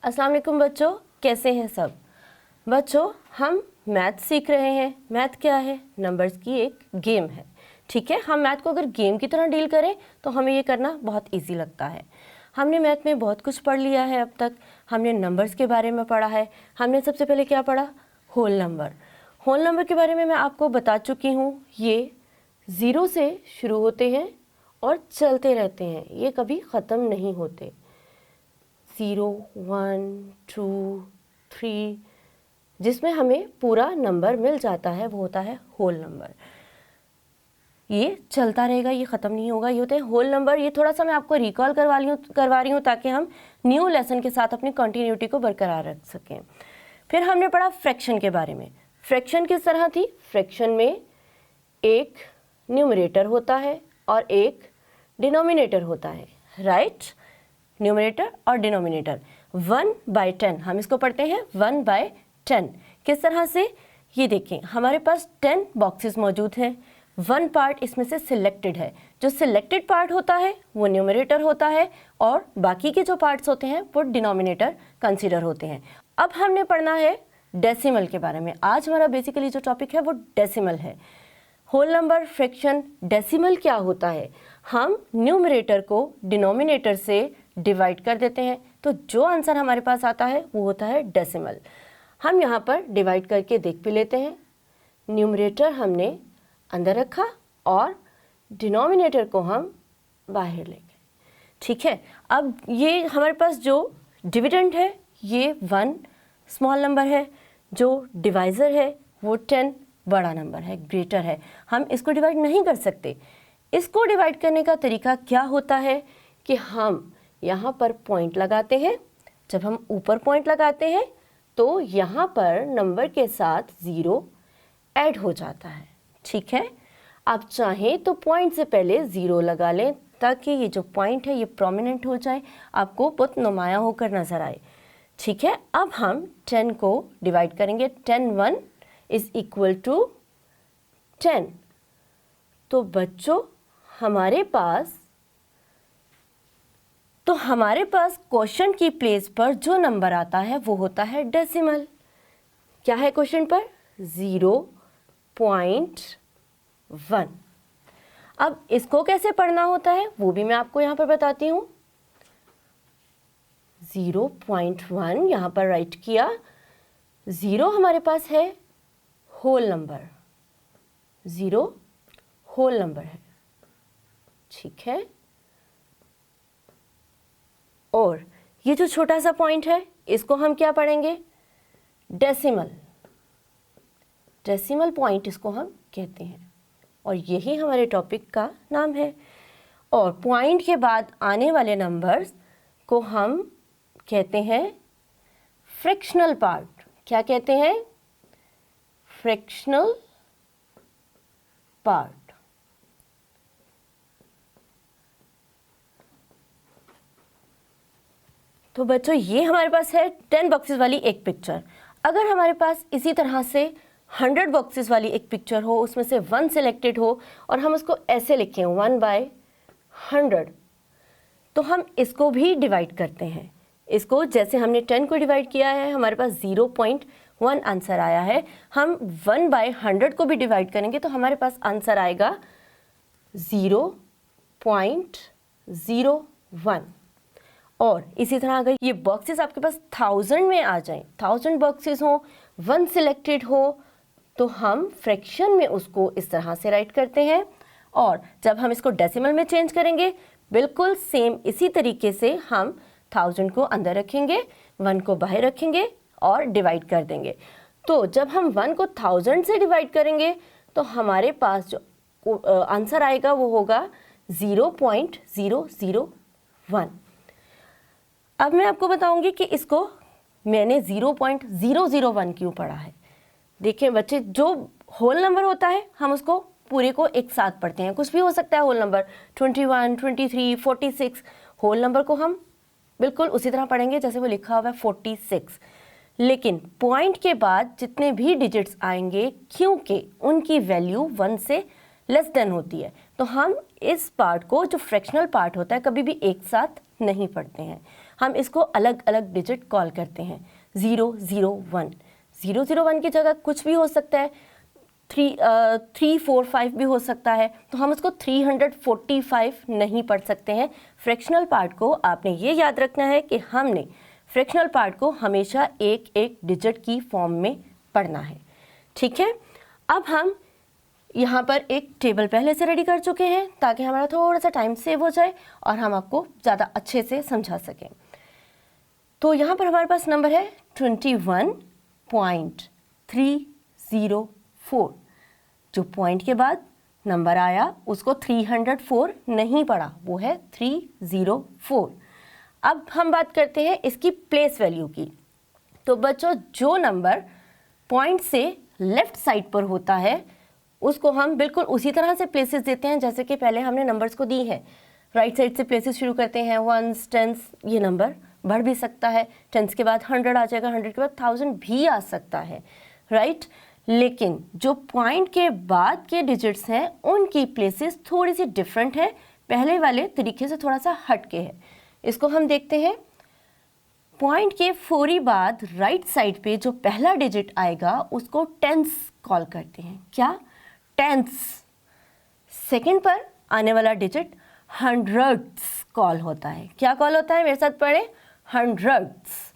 अस्सलाम वालेकुम बच्चों, कैसे हैं सब बच्चों। हम मैथ सीख रहे हैं। मैथ क्या है? नंबर्स की एक गेम है। ठीक है, हम मैथ को अगर गेम की तरह डील करें तो हमें ये करना बहुत इजी लगता है। हमने मैथ में बहुत कुछ पढ़ लिया है अब तक। हमने नंबर्स के बारे में पढ़ा है। हमने सबसे पहले क्या पढ़ा? Whole number. होल नंबर के बारे में मैं आपको बता चुकी हूँ। ये 0 से शुरू होते हैं और चलते रहते हैं, ये कभी ख़त्म नहीं होते। 0, 1, 2, 3 जिसमें हमें पूरा नंबर मिल जाता है वो होता है होल नंबर। ये चलता रहेगा, ये ख़त्म नहीं होगा, ये होते हैं होल नंबर। ये थोड़ा सा मैं आपको रिकॉल करवा रही हूँ ताकि हम न्यू लेसन के साथ अपनी कंटिन्यूटी को बरकरार रख सकें। फिर हमने पढ़ा फ्रैक्शन के बारे में। फ्रैक्शन किस तरह थी? फ्रैक्शन में एक न्यूमरेटर होता है और एक डिनोमिनेटर होता है, राइट? न्यूमरेटर और डिनोमिनेटर। 1/10 हम इसको पढ़ते हैं 1/10। किस तरह से? ये देखें, हमारे पास 10 बॉक्सेस मौजूद हैं। 1 पार्ट इसमें से सिलेक्टेड है। जो सिलेक्टेड पार्ट होता है वो न्यूमरेटर होता है और बाकी के जो पार्ट्स होते हैं वो डिनोमिनेटर कंसीडर होते हैं। अब हमने पढ़ना है डेसिमल के बारे में। आज हमारा बेसिकली जो टॉपिक है वो डेसिमल है। होल नंबर, फ्रैक्शन, डेसिमल क्या होता है? हम न्यूमरेटर को डिनोमिनेटर से डिवाइड कर देते हैं तो जो आंसर हमारे पास आता है वो होता है डेसिमल। हम यहाँ पर डिवाइड करके देख भी लेते हैं। न्यूमरेटर हमने अंदर रखा और डिनोमिनेटर को हम बाहर ले गए। ठीक है, अब ये हमारे पास जो डिविडेंड है ये 1 स्मॉल नंबर है, जो डिवाइज़र है वो 10 बड़ा नंबर है, ग्रेटर है। हम इसको डिवाइड नहीं कर सकते। इसको डिवाइड करने का तरीका क्या होता है कि हम यहाँ पर पॉइंट लगाते हैं। जब हम ऊपर पॉइंट लगाते हैं तो यहाँ पर नंबर के साथ 0 ऐड हो जाता है। ठीक है, आप चाहें तो पॉइंट से पहले 0 लगा लें ताकि ये जो पॉइंट है ये प्रोमिनेंट हो जाए, आपको बहुत नुमाया होकर नज़र आए। ठीक है, अब हम 10 को डिवाइड करेंगे। 10 1 इज़ इक्वल टू 10। तो बच्चों हमारे पास क्वेश्चन की प्लेस पर जो नंबर आता है वो होता है डेसिमल। क्या है क्वेश्चन पर? 0.1। अब इसको कैसे पढ़ना होता है वो भी मैं आपको यहाँ पर बताती हूँ। 0.1 यहाँ पर राइट किया। 0 हमारे पास है होल नंबर, 0 होल नंबर है। ठीक है, और ये जो छोटा सा पॉइंट है इसको हम क्या पढ़ेंगे? डेसिमल। डेसिमल पॉइंट इसको हम कहते हैं और यही हमारे टॉपिक का नाम है। और पॉइंट के बाद आने वाले नंबर्स को हम कहते हैं फ्रैक्शनल पार्ट। क्या कहते हैं? Fractional part. तो बच्चों ये हमारे पास है 10 बॉक्सेस वाली एक पिक्चर। अगर हमारे पास इसी तरह से 100 बॉक्सेस वाली एक पिक्चर हो, उसमें से 1 सिलेक्टेड हो और हम उसको ऐसे लिखें 1/100, तो हम इसको भी डिवाइड करते हैं। इसको जैसे हमने 10 को डिवाइड किया है, हमारे पास 0.1 आंसर आया है। हम 1/100 को भी डिवाइड करेंगे तो हमारे पास आंसर आएगा 0.01। और इसी तरह अगर ये बॉक्सेस आपके पास 1000 में आ जाएं, 1000 बॉक्सेस हो, 1 सिलेक्टेड हो, तो हम फ्रैक्शन में उसको इस तरह से राइट करते हैं। और जब हम इसको डेसिमल में चेंज करेंगे बिल्कुल सेम इसी तरीके से हम 1000 को अंदर रखेंगे, 1 को बाहर रखेंगे और डिवाइड कर देंगे। तो जब हम 1 को 1000 से डिवाइड करेंगे तो हमारे पास जो आंसर आएगा वो होगा 0.001। अब मैं आपको बताऊंगी कि इसको मैंने 0.001 क्यों पढ़ा है। देखें बच्चे, जो होल नंबर होता है हम उसको पूरे को एक साथ पढ़ते हैं। कुछ भी हो सकता है होल नंबर, 21, 23, 46। होल नंबर को हम बिल्कुल उसी तरह पढ़ेंगे जैसे वो लिखा हुआ है 46। लेकिन पॉइंट के बाद जितने भी डिजिट्स आएंगे, क्योंकि उनकी वैल्यू 1 से लेस देन होती है, तो हम इस पार्ट को, जो फ्रैक्शनल पार्ट होता है, कभी भी एक साथ नहीं पढ़ते हैं। हम इसको अलग अलग डिजिट कॉल करते हैं। 001, 001 की जगह कुछ भी हो सकता है, 345 भी हो सकता है, तो हम उसको 345 नहीं पढ़ सकते हैं। फ्रैक्शनल पार्ट को आपने ये याद रखना है कि हमने फ्रैक्शनल पार्ट को हमेशा एक एक डिजिट की फॉर्म में पढ़ना है, ठीक है। अब हम यहाँ पर एक टेबल पहले से रेडी कर चुके हैं ताकि हमारा थोड़ा सा टाइम सेव हो जाए और हम आपको ज़्यादा अच्छे से समझा सकें। तो यहाँ पर हमारे पास नंबर है 21.304। जो पॉइंट के बाद नंबर आया उसको 304 नहीं पढ़ा, वो है 304। अब हम बात करते हैं इसकी प्लेस वैल्यू की। तो बच्चों, जो नंबर पॉइंट से लेफ्ट साइड पर होता है उसको हम बिल्कुल उसी तरह से प्लेसेस देते हैं जैसे कि पहले हमने नंबर्स को दी है। राइट साइड से प्लेसेस शुरू करते हैं, वंस, टेंस, ये नंबर बढ़ भी सकता है, टेंस के बाद 100 आ जाएगा, 100 के बाद 1000 भी आ सकता है, राइट। लेकिन जो पॉइंट के बाद के डिजिट्स हैं उनकी प्लेसेस थोड़ी सी डिफरेंट है, पहले वाले तरीके से थोड़ा सा हट के है। इसको हम देखते हैं। पॉइंट के फौरी बाद राइट साइड पे जो पहला डिजिट आएगा उसको टेंस कॉल करते हैं। क्या? टेंस। सेकंड पर आने वाला डिजिट हंड्रेड्स कॉल होता है। क्या कॉल होता है? मेरे साथ पढ़े, हंड्रेड्स।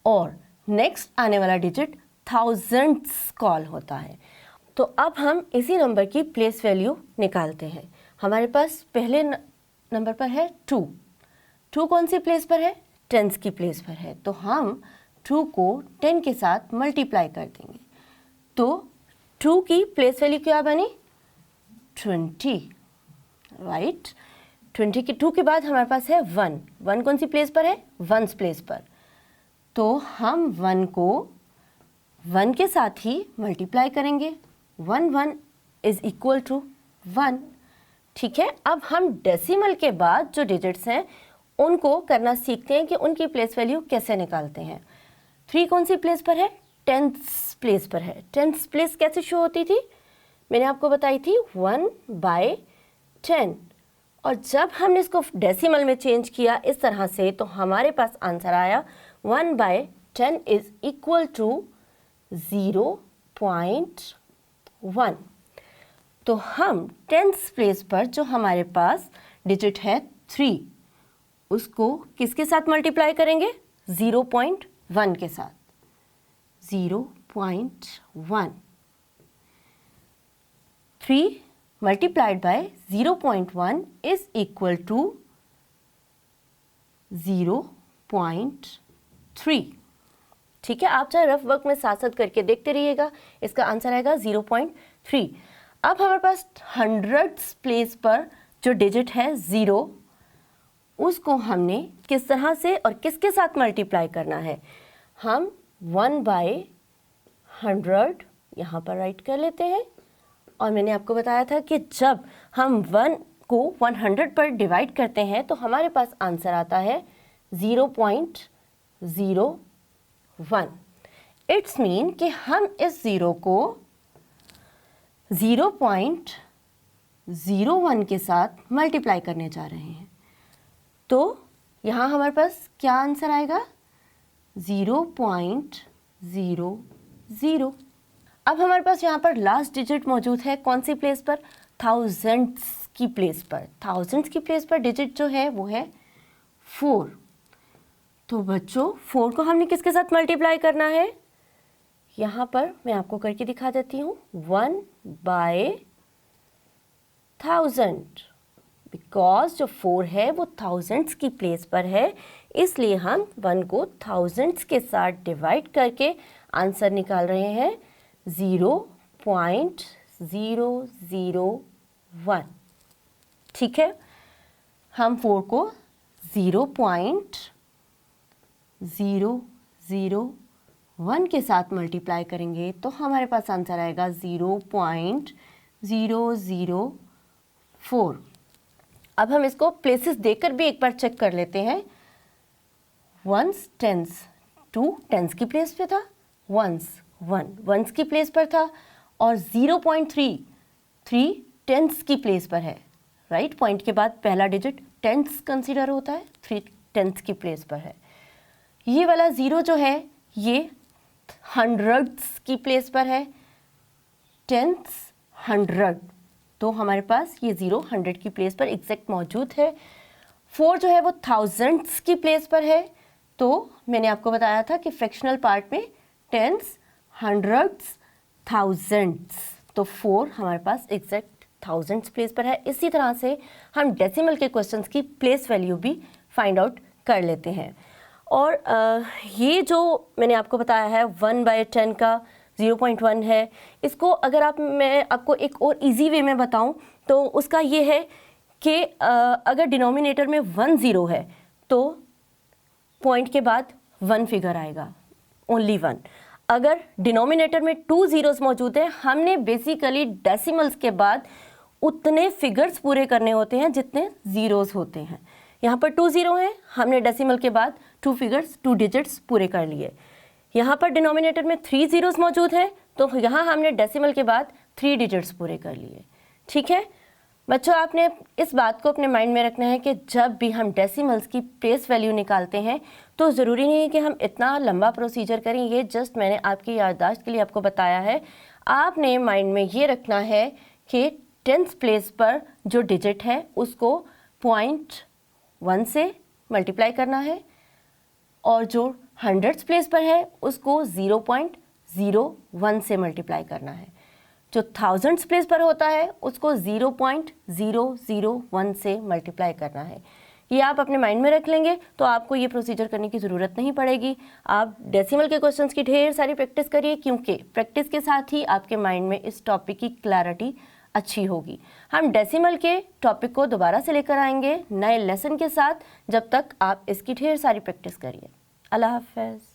और नेक्स्ट आने वाला डिजिट थाउजेंड्स कॉल होता है। तो अब हम इसी नंबर की प्लेस वैल्यू निकालते हैं। हमारे पास पहले नंबर पर है 2। 2 कौन सी प्लेस पर है? टेंस की प्लेस पर है। तो हम 2 को 10 के साथ मल्टीप्लाई कर देंगे। तो 2 की प्लेस वैल्यू क्या बनी? 20, राइट। 20 की 2 के बाद हमारे पास है 1। 1 कौन सी प्लेस पर है? वंस प्लेस पर। तो हम 1 को 1 के साथ ही मल्टीप्लाई करेंगे। 1 इज इक्वल टू 1, ठीक है। अब हम डेसिमल के बाद जो डिजिट्स हैं उनको करना सीखते हैं कि उनकी प्लेस वैल्यू कैसे निकालते हैं। 3 कौन सी प्लेस पर है? टेंस प्लेस पर है। टेंस प्लेस कैसे शो होती थी? मैंने आपको बताई थी 1/10। और जब हमने इसको डेसिमल में चेंज किया इस तरह से तो हमारे पास आंसर आया 1/10 इज इक्वल टू 0.1। तो हम टेंस प्लेस पर जो हमारे पास डिजिट है 3 उसको किसके साथ मल्टीप्लाई करेंगे? 0.1 के साथ। 0.1। 3 multiplied by 0.1 is equal to 0.3। ठीक है, आप चाहे रफ वर्क में साथ साथ करके देखते रहिएगा, इसका आंसर आएगा 0.3। अब हमारे पास हंड्रेड्स प्लेस पर जो डिजिट है 0 उसको हमने किस तरह से और किसके साथ मल्टीप्लाई करना है? हम 1/100 यहाँ पर राइट कर लेते हैं। और मैंने आपको बताया था कि जब हम 1 को 100 पर डिवाइड करते हैं तो हमारे पास आंसर आता है 0.01। इट्स मीन कि हम इस 0 को 0.01 के साथ मल्टीप्लाई करने जा रहे हैं। तो यहाँ हमारे पास क्या आंसर आएगा? 0.00। अब हमारे पास यहाँ पर लास्ट डिजिट मौजूद है कौन सी प्लेस पर? थाउजेंड्स की प्लेस पर। थाउजेंड्स की प्लेस पर डिजिट जो है वो है 4। तो बच्चों 4 को हमने किसके साथ मल्टीप्लाई करना है? यहाँ पर मैं आपको करके दिखा देती हूँ। 1/1000। बिकॉज जो 4 है वो थाउजेंड्स की प्लेस पर है, इसलिए हम 1 को थाउजेंड्स के साथ डिवाइड करके आंसर निकाल रहे हैं 0.001। ठीक है, हम 4 को 0.001 के साथ मल्टीप्लाई करेंगे तो हमारे पास आंसर आएगा 0.004। अब हम इसको प्लेसेस देकर भी एक बार चेक कर लेते हैं। वंस टेंस, 2 टेंस की प्लेस पे था, वंस 1 वंस की प्लेस पर था और 0.3 टेंस की प्लेस पर है। राइट, पॉइंट के बाद पहला डिजिट टेंस कंसीडर होता है, 3 टेंस की प्लेस पर है। ये वाला 0 जो है ये हंड्रेड्स की प्लेस पर है, टेंथ्स, हंड्रेड, तो हमारे पास ये 0 100 की प्लेस पर एग्जैक्ट मौजूद है। 4 जो है वो थाउजेंड्स की प्लेस पर है, तो मैंने आपको बताया था कि फ्रैक्शनल पार्ट में टेंस, हंड्रेड्स, थाउजेंड्स, तो 4 हमारे पास एग्जैक्ट थाउजेंड्स प्लेस पर है। इसी तरह से हम डेसिमल के क्वेश्चंस की प्लेस वैल्यू भी फाइंड आउट कर लेते हैं। और ये जो मैंने आपको बताया है 1/10 का 0.1 है, इसको अगर मैं आपको एक और इजी वे में बताऊं तो उसका ये है कि अगर डिनोमिनेटर में 1 0 है तो पॉइंट के बाद 1 फिगर आएगा, ओनली 1। अगर डिनोमिनेटर में 2 zeros मौजूद है, हमने बेसिकली डेसिमल्स के बाद उतने फिगर्स पूरे करने होते हैं जितने ज़ीरोज़ होते हैं। यहाँ पर 2 0 हैं, हमने डेसिमल के बाद 2 फिगर्स 2 डिजिट्स पूरे कर लिए। यहाँ पर डिनोमिनेटर में 3 zeros मौजूद हैं, तो यहाँ हमने डेसिमल के बाद 3 डिजिट्स पूरे कर लिए। ठीक है बच्चों, आपने इस बात को अपने माइंड में रखना है कि जब भी हम डेसिमल्स की प्लेस वैल्यू निकालते हैं तो ज़रूरी नहीं है कि हम इतना लंबा प्रोसीजर करें। ये जस्ट मैंने आपकी याददाश्त के लिए आपको बताया है। आपने माइंड में ये रखना है कि 10th प्लेस पर जो डिजिट है उसको 0.1 से मल्टीप्लाई करना है, और जो 100th प्लेस पर है उसको 0.01 से मल्टीप्लाई करना है। जो 1000th प्लेस पर होता है उसको 0.001 से मल्टीप्लाई करना है। ये आप अपने माइंड में रख लेंगे तो आपको ये प्रोसीजर करने की ज़रूरत नहीं पड़ेगी। आप डेसिमल के क्वेश्चंस की ढेर सारी प्रैक्टिस करिए, क्योंकि प्रैक्टिस के साथ ही आपके माइंड में इस टॉपिक की क्लैरिटी अच्छी होगी। हम डेसिमल के टॉपिक को दोबारा से लेकर आएंगे नए लेसन के साथ। जब तक आप इसकी ढेर सारी प्रैक्टिस करिए। अल्लाह हाफ़िज़।